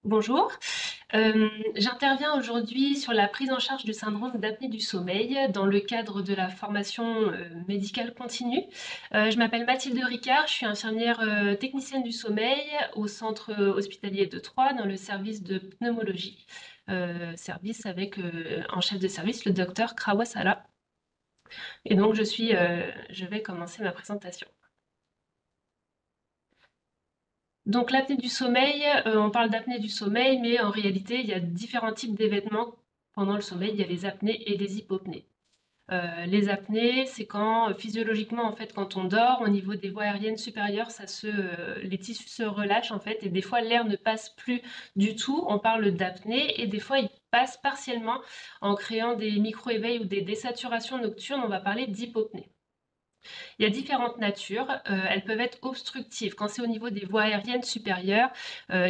Bonjour. J'interviens aujourd'hui sur la prise en charge du syndrome d'apnée du sommeil dans le cadre de la formation médicale continue. Je m'appelle Mathilde Ricard, je suis infirmière technicienne du sommeil au centre hospitalier de Troyes dans le service de pneumologie. Service avec en chef de service le docteur Krawasala. Et donc je vais commencer ma présentation. Donc l'apnée du sommeil, on parle d'apnée du sommeil, mais en réalité, il y a différents types d'événements pendant le sommeil. Il y a les apnées et les hypopnées. Les apnées, c'est quand physiologiquement, en fait, quand on dort, au niveau des voies aériennes supérieures, les tissus se relâchent en fait, et des fois l'air ne passe plus du tout. On parle d'apnée, et des fois il passe partiellement en créant des micro-éveils ou des désaturations nocturnes. On va parler d'hypopnée. Il y a différentes natures. Elles peuvent être obstructives. Quand c'est au niveau des voies aériennes supérieures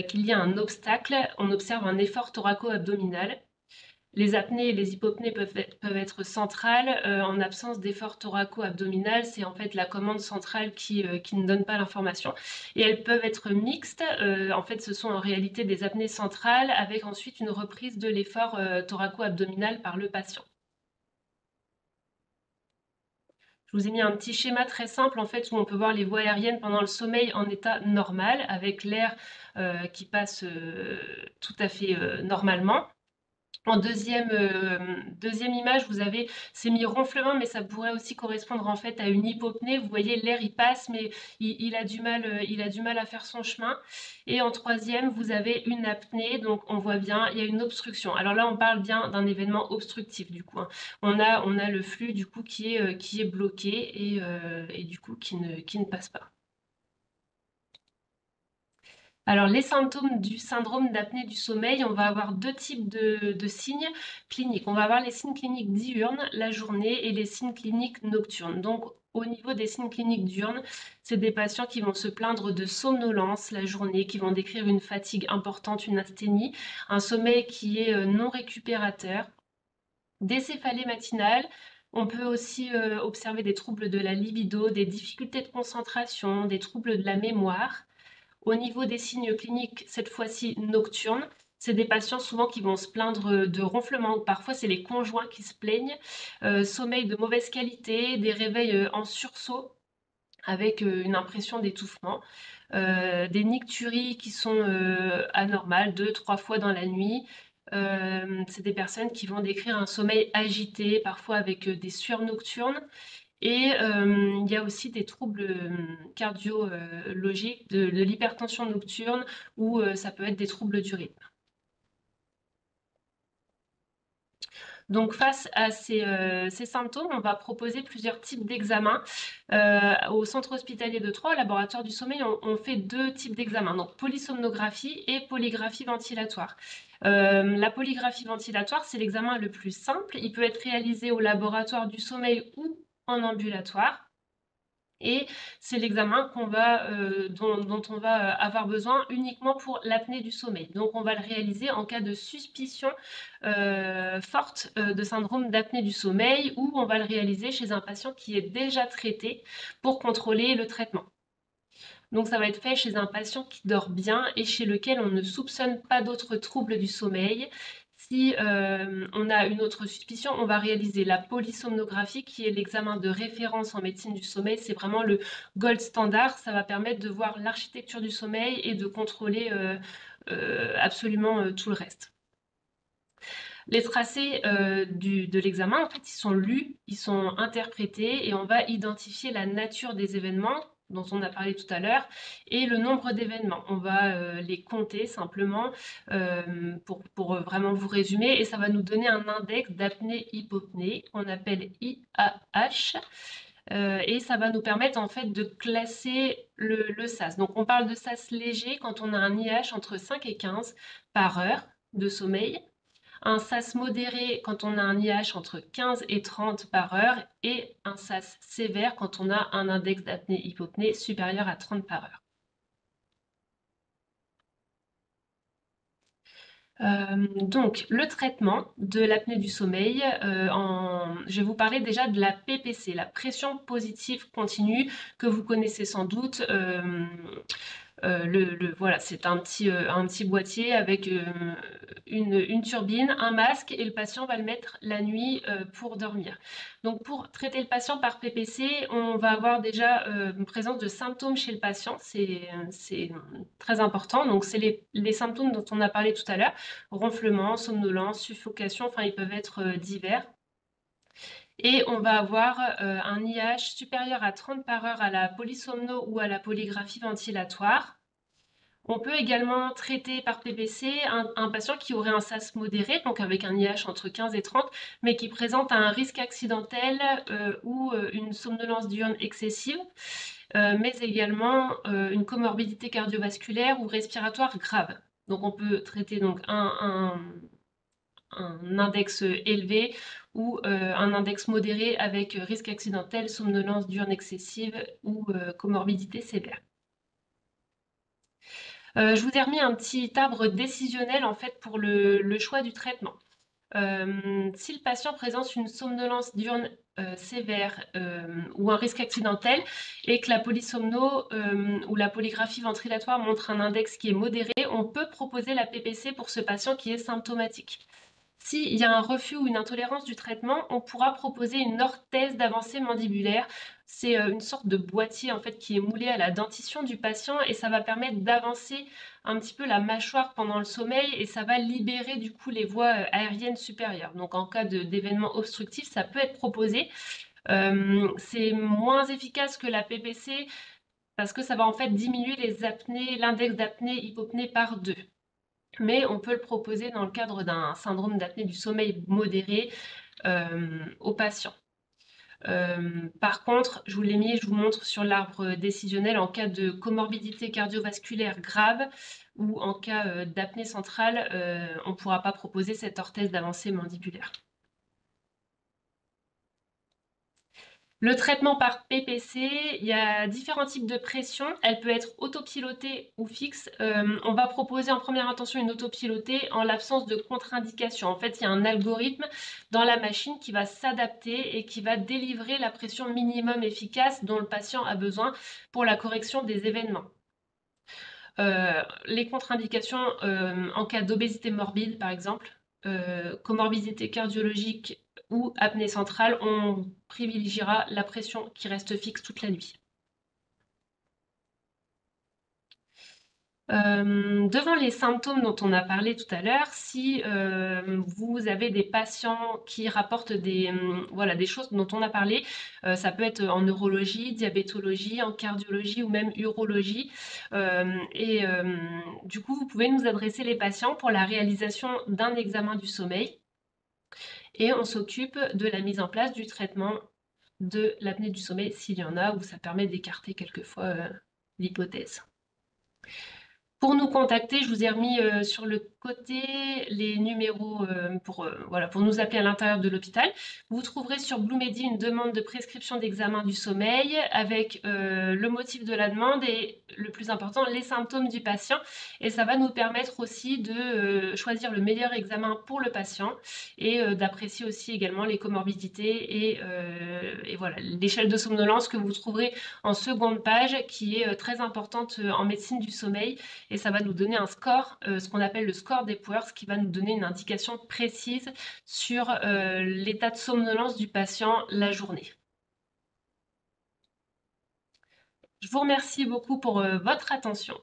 qu'il y a un obstacle, on observe un effort thoraco-abdominal. Les apnées et les hypopnées peuvent être centrales. En absence d'effort thoraco-abdominal, c'est en fait la commande centrale qui ne donne pas l'information. Et elles peuvent être mixtes. En fait, ce sont en réalité des apnées centrales avec ensuite une reprise de l'effort thoraco-abdominal par le patient. Je vous ai mis un petit schéma très simple en fait où on peut voir les voies aériennes pendant le sommeil en état normal avec l'air qui passe tout à fait normalement. En deuxième image, vous avez ces mi-ronflements, mais ça pourrait aussi correspondre en fait à une hypopnée. Vous voyez, l'air il passe, mais il a du mal à faire son chemin. Et en troisième, vous avez une apnée, donc on voit bien, il y a une obstruction. Alors là, on parle bien d'un événement obstructif du coup, hein. On a le flux du coup qui est bloqué et du coup qui ne passe pas. Alors, les symptômes du syndrome d'apnée du sommeil, on va avoir deux types de signes cliniques. On va avoir les signes cliniques diurnes la journée et les signes cliniques nocturnes. Donc, au niveau des signes cliniques diurnes, c'est des patients qui vont se plaindre de somnolence la journée, qui vont décrire une fatigue importante, une asthénie, un sommeil qui est non récupérateur, des céphalées matinales. On peut aussi observer des troubles de la libido, des difficultés de concentration, des troubles de la mémoire. Au niveau des signes cliniques, cette fois-ci nocturnes, c'est des patients souvent qui vont se plaindre de ronflements ou parfois c'est les conjoints qui se plaignent, sommeil de mauvaise qualité, des réveils en sursaut avec une impression d'étouffement, des nicturies qui sont anormales, deux, trois fois dans la nuit. C'est des personnes qui vont décrire un sommeil agité, parfois avec des sueurs nocturnes. Et il y a aussi des troubles cardiologiques, de l'hypertension nocturne, ou ça peut être des troubles du rythme. Donc face à ces symptômes, on va proposer plusieurs types d'examens. Au centre hospitalier de Troyes, au laboratoire du sommeil, on fait deux types d'examens, donc polysomnographie et polygraphie ventilatoire. La polygraphie ventilatoire, c'est l'examen le plus simple. Il peut être réalisé au laboratoire du sommeil ou en ambulatoire. Et c'est l'examen dont on va avoir besoin uniquement pour l'apnée du sommeil. Donc on va le réaliser en cas de suspicion forte de syndrome d'apnée du sommeil, ou on va le réaliser chez un patient qui est déjà traité pour contrôler le traitement. Donc ça va être fait chez un patient qui dort bien et chez lequel on ne soupçonne pas d'autres troubles du sommeil. Si on a une autre suspicion, on va réaliser la polysomnographie, qui est l'examen de référence en médecine du sommeil. C'est vraiment le gold standard. Ça va permettre de voir l'architecture du sommeil et de contrôler absolument tout le reste. Les tracés de l'examen, en fait, ils sont lus, ils sont interprétés et on va identifier la nature des événements dont on a parlé tout à l'heure et le nombre d'événements. On va les compter simplement pour vraiment vous résumer, et ça va nous donner un index d'apnée-hypopnée qu'on appelle IAH. Et ça va nous permettre en fait de classer le SAS. Donc on parle de SAS léger quand on a un IH entre 5 et 15 par heure de sommeil, un SAS modéré quand on a un IH entre 15 et 30 par heure, et un SAS sévère quand on a un index d'apnée-hypopnée supérieur à 30 par heure. Donc, le traitement de l'apnée du sommeil, je vais vous parler déjà de la PPC, la pression positive continue, que vous connaissez sans doute. Voilà, c'est un petit boîtier avec une turbine, un masque, et le patient va le mettre la nuit pour dormir. Donc pour traiter le patient par PPC, on va avoir déjà une présence de symptômes chez le patient, c'est très important. Donc c'est les symptômes dont on a parlé tout à l'heure, ronflement, somnolence, suffocation, enfin ils peuvent être divers. Et on va avoir un IH supérieur à 30 par heure à la polysomno ou à la polygraphie ventilatoire. On peut également traiter par PPC un patient qui aurait un SAS modéré, donc avec un IH entre 15 et 30, mais qui présente un risque accidentel ou une somnolence diurne excessive, mais également une comorbidité cardiovasculaire ou respiratoire grave. Donc on peut traiter donc un index élevé ou un index modéré avec risque accidentel, somnolence diurne excessive ou comorbidité sévère. Je vous ai remis un petit arbre décisionnel en fait pour le choix du traitement. Si le patient présente une somnolence diurne sévère ou un risque accidentel et que la polysomno ou la polygraphie ventrilatoire montre un index qui est modéré, on peut proposer la PPC pour ce patient qui est symptomatique. S'il y a un refus ou une intolérance du traitement, on pourra proposer une orthèse d'avancée mandibulaire. C'est une sorte de boîtier en fait qui est moulé à la dentition du patient et ça va permettre d'avancer un petit peu la mâchoire pendant le sommeil et ça va libérer du coup les voies aériennes supérieures. Donc en cas d'événement obstructif, ça peut être proposé. C'est moins efficace que la PPC parce que ça va en fait diminuer les apnées, l'index d'apnée-hypopnée par 2. Mais on peut le proposer dans le cadre d'un syndrome d'apnée du sommeil modéré aux patients. Par contre, je vous l'ai mis, je vous montre sur l'arbre décisionnel en cas de comorbidité cardiovasculaire grave ou en cas d'apnée centrale, on ne pourra pas proposer cette orthèse d'avancée mandibulaire. Le traitement par PPC, il y a différents types de pression. Elle peut être autopilotée ou fixe. On va proposer en première intention une autopilotée en l'absence de contre-indication. En fait, il y a un algorithme dans la machine qui va s'adapter et qui va délivrer la pression minimum efficace dont le patient a besoin pour la correction des événements. Les contre-indications en cas d'obésité morbide, par exemple, comorbidité cardiologique ou apnée centrale, on privilégiera la pression qui reste fixe toute la nuit. Devant les symptômes dont on a parlé tout à l'heure, si vous avez des patients qui rapportent voilà, des choses dont on a parlé, ça peut être en neurologie, diabétologie, en cardiologie ou même urologie. Du coup, vous pouvez nous adresser les patients pour la réalisation d'un examen du sommeil et on s'occupe de la mise en place du traitement de l'apnée du sommeil s'il y en a, ou ça permet d'écarter quelquefois l'hypothèse. Pour nous contacter, je vous ai remis sur le côté les numéros voilà, pour nous appeler à l'intérieur de l'hôpital. Vous trouverez sur Bloomedy une demande de prescription d'examen du sommeil avec le motif de la demande et, le plus important, les symptômes du patient. Et ça va nous permettre aussi de choisir le meilleur examen pour le patient et d'apprécier aussi également les comorbidités et voilà, l'échelle de somnolence que vous trouverez en seconde page qui est très importante en médecine du sommeil. Et ça va nous donner un score, ce qu'on appelle le score d'Epworth, qui va nous donner une indication précise sur l'état de somnolence du patient la journée. Je vous remercie beaucoup pour votre attention.